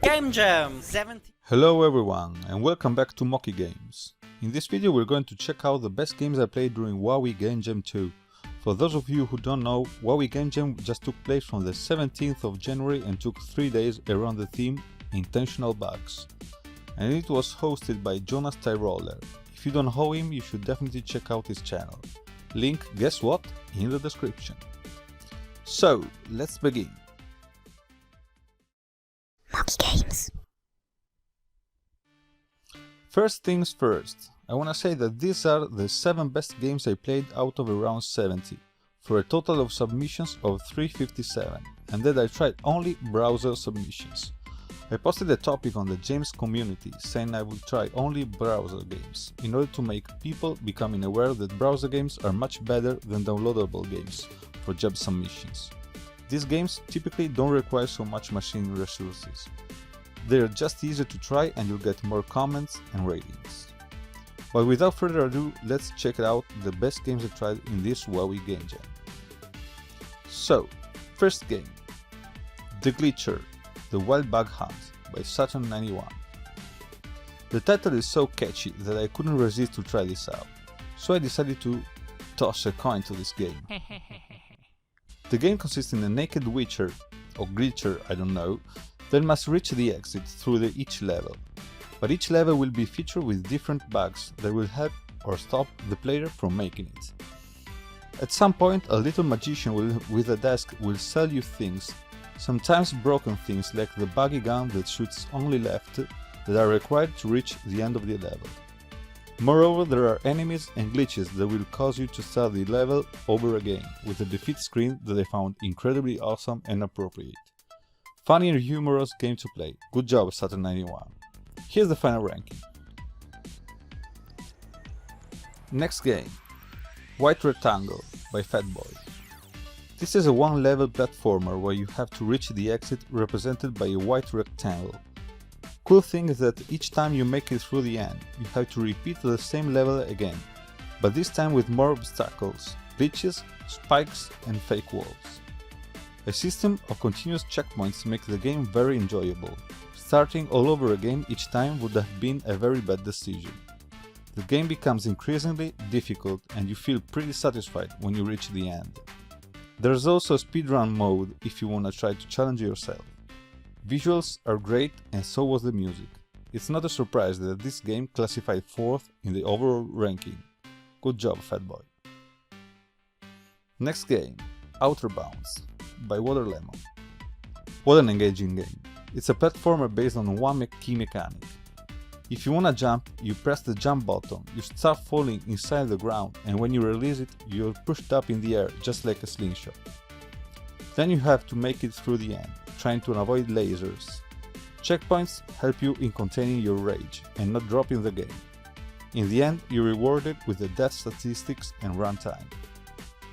Game Jam 70. Hello everyone and welcome back to WOWIE Games. In this video we're going to check out the best games I played during WOWIE Game Jam 2. For those of you who don't know, WOWIE Game Jam just took place from the 17th of January and took 3 days around the theme Intentional Bugs. And it was hosted by Jonas Tyroller. If you don't know him, you should definitely check out his channel. Link, guess what? In the description. So, let's begin. WOWIE Games. First things first, I wanna say that these are the 7 best games I played out of around 70, for a total of submissions of 357, and that I tried only browser submissions. I posted a topic on the James community saying I would try only browser games, in order to make people becoming aware that browser games are much better than downloadable games for job submissions. These games typically don't require so much machine resources. They're just easier to try and you'll get more comments and ratings. But without further ado, let's check out the best games I tried in this WOWIE Game Jam. So, first game, The Glitcher, The Wild Bug Hunt by Saturn91. The title is so catchy that I couldn't resist to try this out, so I decided to toss a coin to this game. The game consists in a naked witcher, or glitcher, I don't know, that must reach the exit through each level. But each level will be featured with different bugs that will help or stop the player from making it. At some point, a little magician with a desk will sell you things, sometimes broken things like the buggy gun that shoots only left, that are required to reach the end of the level. Moreover, there are enemies and glitches that will cause you to start the level over again, with a defeat screen that I found incredibly awesome and appropriate. Funny and humorous game to play. Good job, Saturn91. Here's the final ranking. Next game, White Rectangle by Fatboy. This is a one-level platformer where you have to reach the exit represented by a white rectangle. Cool thing is that each time you make it through the end, you have to repeat the same level again, but this time with more obstacles, glitches, spikes and fake walls. A system of continuous checkpoints makes the game very enjoyable. Starting all over again each time would have been a very bad decision. The game becomes increasingly difficult and you feel pretty satisfied when you reach the end. There's also a speedrun mode if you wanna try to challenge yourself. Visuals are great and so was the music. It's not a surprise that this game classified 4th in the overall ranking. Good job, Fatboy. Next game, Outer Bounds by Waterlemon. What an engaging game. It's a platformer based on one key mechanic. If you wanna jump, you press the jump button, you start falling inside the ground, and when you release it, you're pushed up in the air just like a slingshot. Then you have to make it through the end, trying to avoid lasers. Checkpoints help you in containing your rage and not dropping the game. In the end, you're rewarded with the death statistics and runtime.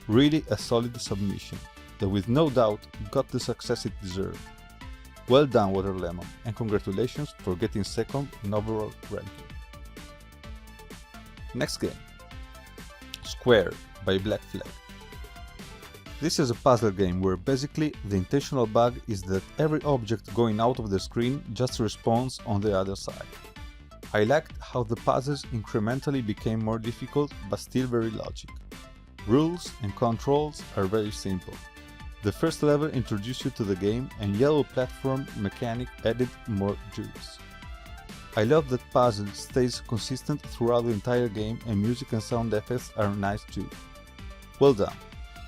Really a solid submission, that with no doubt got the success it deserved. Well done, Waterlemon, and congratulations for getting 2nd in overall ranking. Next game, Square by Black Flag. This is a puzzle game where basically the intentional bug is that every object going out of the screen just respawns on the other side. I liked how the puzzles incrementally became more difficult but still very logic. Rules and controls are very simple. The first level introduced you to the game and yellow platform mechanic added more juice. I love that puzzle stays consistent throughout the entire game and music and sound effects are nice too. Well done.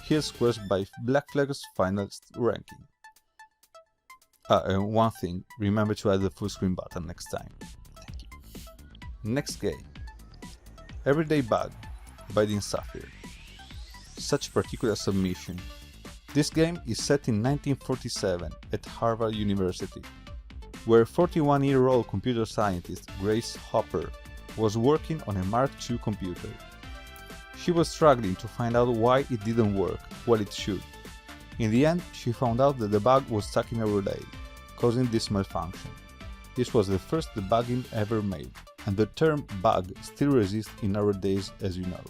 Here's Squares by Black Flag's final ranking. And one thing, remember to add the full screen button next time. Thank you. Next game, Everyday Bug by Dean Sapphire. Such particular submission. This game is set in 1947 at Harvard University, where 41-year-old computer scientist Grace Hopper was working on a Mark II computer. She was struggling to find out why it didn't work while it should. In the end, she found out that the bug was stuck in a relay, causing this malfunction. This was the first debugging ever made, and the term bug still exists in our days, as you know.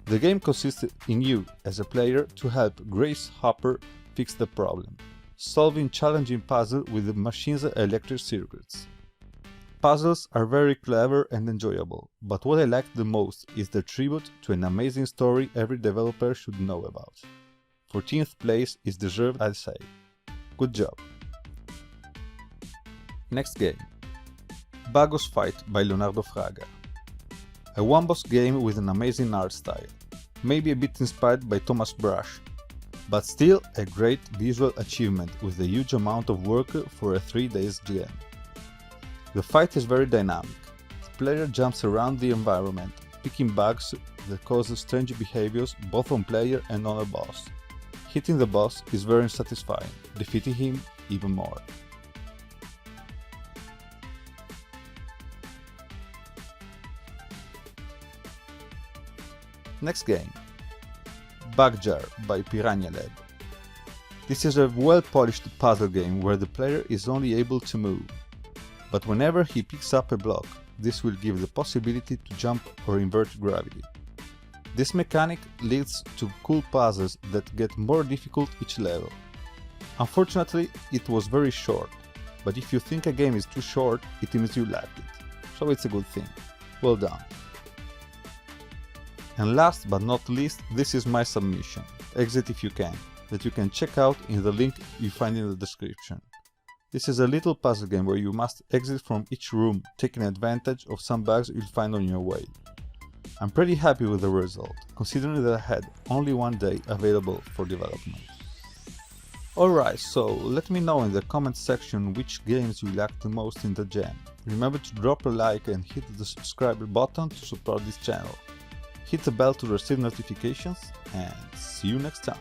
The game consisted in you, as a player, to help Grace Hopper fix the problem, solving challenging puzzles with the machine's electric circuits. Puzzles are very clever and enjoyable, but what I like the most is the tribute to an amazing story every developer should know about. 14th place is deserved, I'd say. Good job. Next game. Beggars Fight by Leonardo Fraga. A one-boss game with an amazing art style, maybe a bit inspired by Thomas Brush, but still a great visual achievement with a huge amount of work for a 3-day game. The fight is very dynamic. The player jumps around the environment, picking bugs that cause strange behaviors both on player and on a boss. Hitting the boss is very satisfying, defeating him even more. Next game. Bugjar by Piranha Lab. This is a well-polished puzzle game where the player is only able to move, but whenever he picks up a block, this will give the possibility to jump or invert gravity. This mechanic leads to cool puzzles that get more difficult each level. Unfortunately, it was very short, but if you think a game is too short, it means you liked it, so it's a good thing. Well done. And last but not least, this is my submission, Exit If You Can, that you can check out in the link you find in the description. This is a little puzzle game where you must exit from each room, taking advantage of some bugs you'll find on your way. I'm pretty happy with the result, considering that I had only one day available for development. Alright, so let me know in the comment section which games you liked the most in the jam. Remember to drop a like and hit the subscribe button to support this channel. Hit the bell to receive notifications, and see you next time.